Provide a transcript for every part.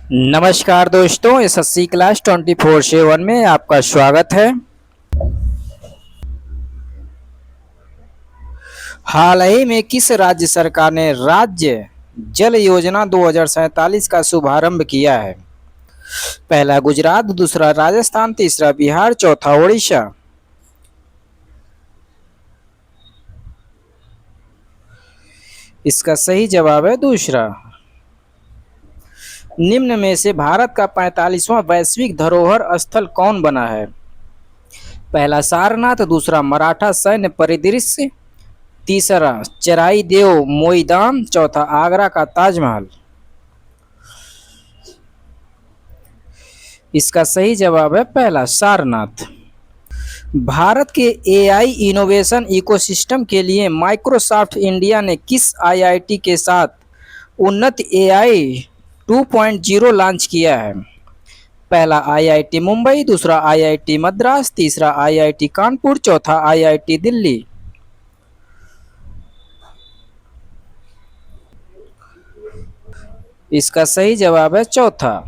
नमस्कार दोस्तों, SSC class 24/7 में आपका स्वागत है। हाल ही में किस राज्य सरकार ने राज्य जल योजना 2047 का शुभारंभ किया है? पहला गुजरात, दूसरा राजस्थान, तीसरा बिहार, चौथा उड़ीसा। इसका सही जवाब है दूसरा। निम्न में से भारत का 45वां वैश्विक धरोहर स्थल कौन बना है? पहला सारनाथ, दूसरा मराठा सैन्य परिदृश्य, तीसरा चराई देव मोईदाम, चौथा आगरा का ताजमहल। इसका सही जवाब है पहला सारनाथ। भारत के एआई इनोवेशन इकोसिस्टम के लिए माइक्रोसॉफ्ट इंडिया ने किस आईआईटी के साथ उन्नत एआई 2.0 लॉन्च किया है? पहला आईआईटी मुंबई, दूसरा आईआईटी मद्रास, तीसरा आईआईटी कानपुर, चौथा आईआईटी दिल्ली। इसका सही जवाब है चौथा।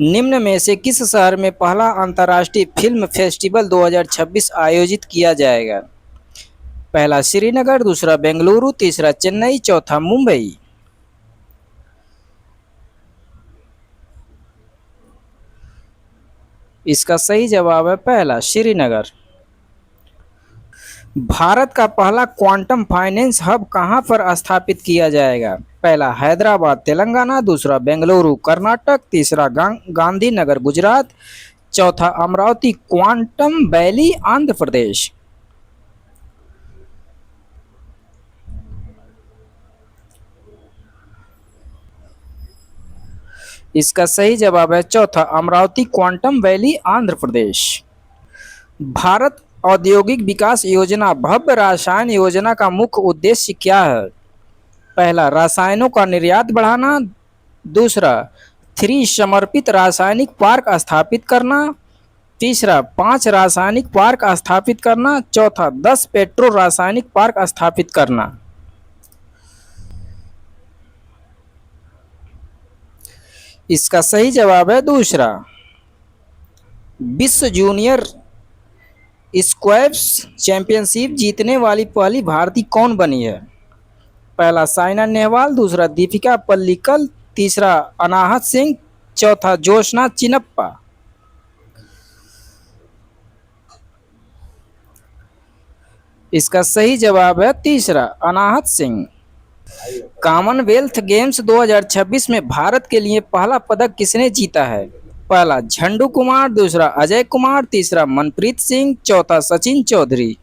निम्न में से किस शहर में पहला अंतर्राष्ट्रीय फिल्म फेस्टिवल 2026 आयोजित किया जाएगा? पहला श्रीनगर, दूसरा बेंगलुरु, तीसरा चेन्नई, चौथा मुंबई। इसका सही जवाब है पहला श्रीनगर। भारत का पहला क्वांटम फाइनेंस हब कहां पर स्थापित किया जाएगा? पहला हैदराबाद तेलंगाना, दूसरा बेंगलुरु कर्नाटक, तीसरा गांधीनगर गुजरात, चौथा अमरावती क्वांटम वैली आंध्र प्रदेश। इसका सही जवाब है चौथा अमरावती क्वांटम वैली आंध्र प्रदेश। भारत औद्योगिक विकास योजना भव्य रसायन योजना का मुख्य उद्देश्य क्या है? पहला रसायनों का निर्यात बढ़ाना, दूसरा 3 समर्पित रासायनिक पार्क स्थापित करना, तीसरा 5 रासायनिक पार्क स्थापित करना, चौथा 10 पेट्रो रासायनिक पार्क स्थापित करना। इसका सही जवाब है दूसरा। विश्व जूनियर स्क्वैश चैंपियनशिप जीतने वाली पहली भारतीय कौन बनी है? पहला साइना नेहवाल, दूसरा दीपिका पल्लिकल, तीसरा अनाहत सिंह, चौथा जोशना चिनप्पा। इसका सही जवाब है तीसरा अनाहत सिंह। कॉमनवेल्थ गेम्स 2026 में भारत के लिए पहला पदक किसने जीता है? पहला झंडू कुमार, दूसरा अजय कुमार, तीसरा मनप्रीत सिंह, चौथा सचिन चौधरी।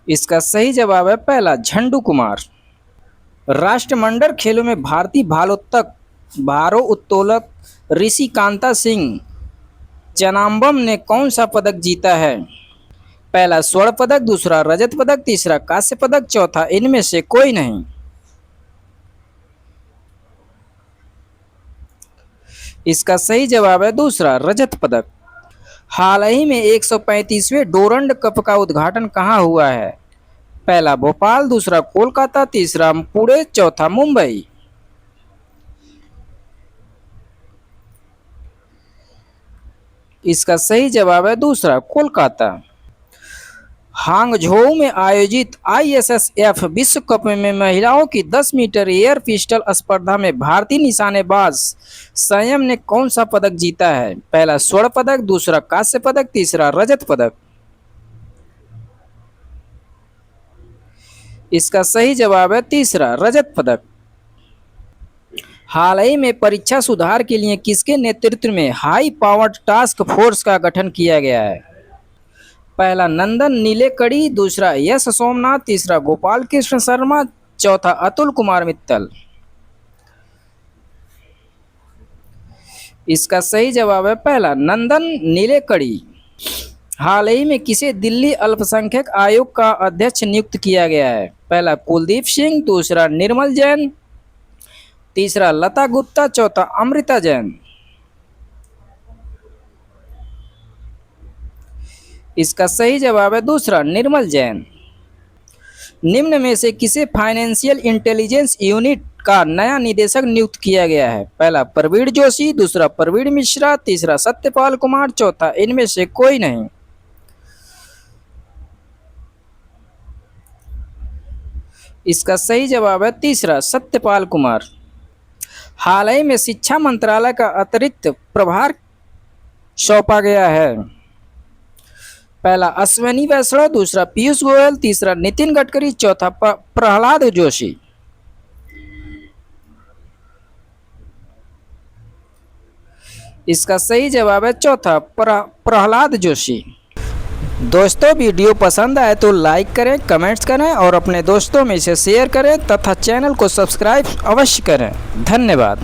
इसका सही जवाब है पहला झंडू कुमार। राष्ट्रमंडल खेलों में भारतीय भारोत्तोलक ऋषि कांता सिंह चनाम्बम ने कौन सा पदक जीता है? पहला स्वर्ण पदक, दूसरा रजत पदक, तीसरा कांस्य पदक, चौथा इनमें से कोई नहीं। इसका सही जवाब है दूसरा रजत पदक। हाल ही में 135वें डोरंड कप का उद्घाटन कहां हुआ है? पहला भोपाल, दूसरा कोलकाता, तीसरा पुणे, चौथा मुंबई। इसका सही जवाब है दूसरा कोलकाता। हांगझोउ में आयोजित आईएसएसएफ विश्व कप में महिलाओं की 10 मीटर एयर पिस्टल स्पर्धा में भारतीय निशानेबाज संयम ने कौन सा पदक जीता है? पहला स्वर्ण पदक, दूसरा कांस्य पदक, तीसरा रजत पदक। इसका सही जवाब है तीसरा रजत पदक। हाल ही में परीक्षा सुधार के लिए किसके नेतृत्व में हाई पावर्ड टास्क फोर्स का गठन किया गया है? पहला नंदन नीलेकड़ी, दूसरा यश सोमनाथ, तीसरा गोपाल कृष्ण शर्मा, चौथा अतुल कुमार मित्तल। इसका सही जवाब है पहला नंदन नीलेकड़ी। हाल ही में किसे दिल्ली अल्पसंख्यक आयोग का अध्यक्ष नियुक्त किया गया है? पहला कुलदीप सिंह, दूसरा निर्मल जैन, तीसरा लता गुप्ता, चौथा अमृता जैन। इसका सही जवाब है दूसरा, निर्मल जैन। निम्न में से किसे फाइनेंशियल इंटेलिजेंस यूनिट का नया निदेशक नियुक्त किया गया है? पहला प्रवीण जोशी, दूसरा प्रवीण मिश्रा, तीसरा सत्यपाल कुमार, चौथा इनमें से कोई नहीं। इसका सही जवाब है तीसरा, सत्यपाल कुमार। हाल ही में शिक्षा मंत्रालय का अतिरिक्त प्रभार सौंपा गया है? पहला अश्विनी वैष्णव, दूसरा पीयूष गोयल, तीसरा नितिन गडकरी, चौथा प्रहलाद जोशी। इसका सही जवाब है चौथा, प्रहलाद जोशी। दोस्तों वीडियो पसंद आए तो लाइक करें, कमेंट्स करें और अपने दोस्तों में इसे शेयर करें तथा चैनल को सब्सक्राइब अवश्य करें। धन्यवाद।